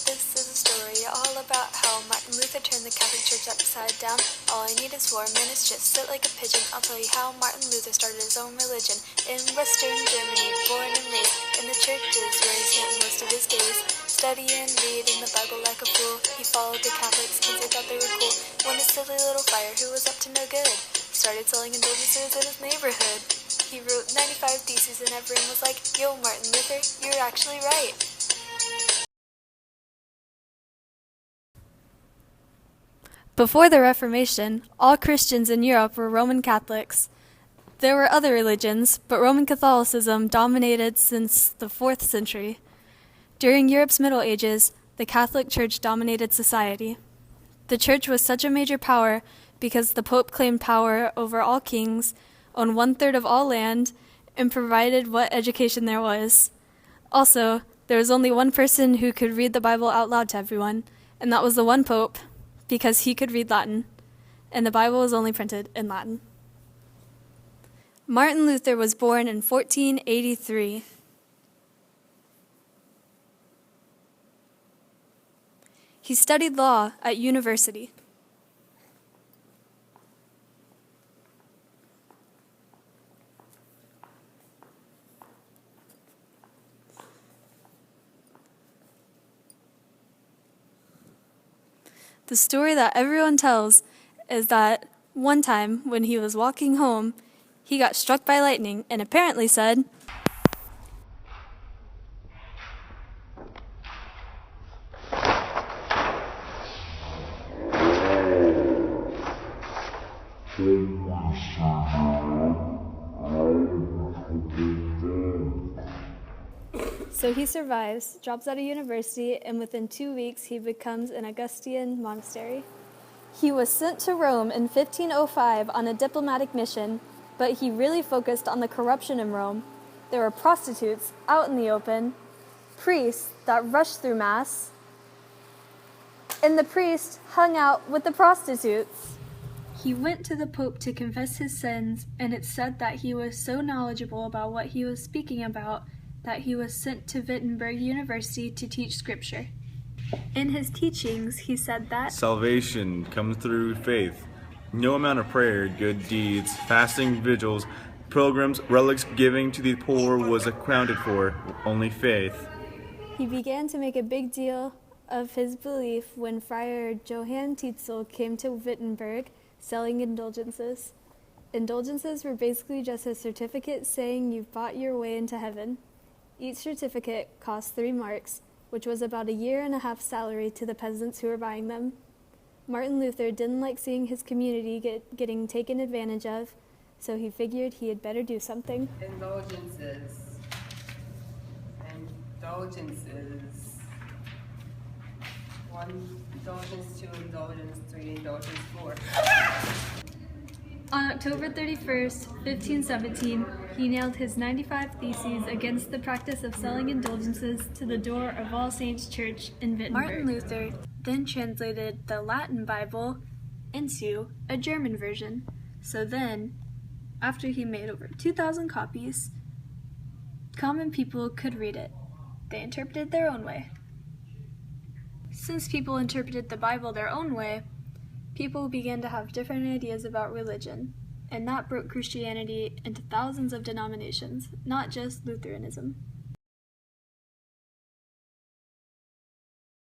this is a story all about how Martin Luther turned the Catholic Church upside down. All I need is 4 minutes, just sit like a pigeon. I'll tell you how Martin Luther started his own religion. In Western Germany, born and raised in the churches where he spent most of his days. Studying, reading the Bible like a fool. He followed the Catholics because they thought they were cool. When a silly little friar who was up to no good started selling indulgences in his neighborhood. He wrote 95 theses and everyone was like, "Yo, Martin Luther, you're actually right." Before the Reformation, all Christians in Europe were Roman Catholics. There were other religions, but Roman Catholicism dominated since the 4th century. During Europe's Middle Ages, the Catholic Church dominated society. The Church was such a major power because the Pope claimed power over all kings, owned 1/3 of all land, and provided what education there was. Also, there was only one person who could read the Bible out loud to everyone, and that was the one Pope, because he could read Latin, and the Bible was only printed in Latin. Martin Luther was born in 1483. He studied law at university. The story that everyone tells is that one time when he was walking home, he got struck by lightning and apparently said, So he survives, drops out of university, and within 2 weeks he becomes an Augustinian monastery. He was sent to Rome in 1505 on a diplomatic mission, but he really focused on the corruption in Rome. There were prostitutes out in the open, priests that rushed through Mass, and the priest hung out with the prostitutes. He went to the Pope to confess his sins, and it's said that he was so knowledgeable about what he was speaking about that he was sent to Wittenberg University to teach scripture. In his teachings, he said that salvation comes through faith. No amount of prayer, good deeds, fasting, vigils, pilgrims, relics giving to the poor was accounted for, only faith. He began to make a big deal of his belief when Friar Johann Tetzel came to Wittenberg selling indulgences. Indulgences were basically just a certificate saying you've bought your way into heaven. Each certificate cost 3 marks, which was about a 1.5 years' salary to the peasants who were buying them. Martin Luther didn't like seeing his community getting taken advantage of, so he figured he had better do something. Indulgences. 1 indulgence, 2 indulgence, 3 indulgence, 4. On October 31st, 1517, he nailed his 95 Theses against the practice of selling indulgences to the door of All Saints Church in Wittenberg. Martin Luther then translated the Latin Bible into a German version. So then, after he made over 2,000 copies, common people could read it. They interpreted their own way. Since people interpreted the Bible their own way, people began to have different ideas about religion, and that broke Christianity into thousands of denominations, not just Lutheranism.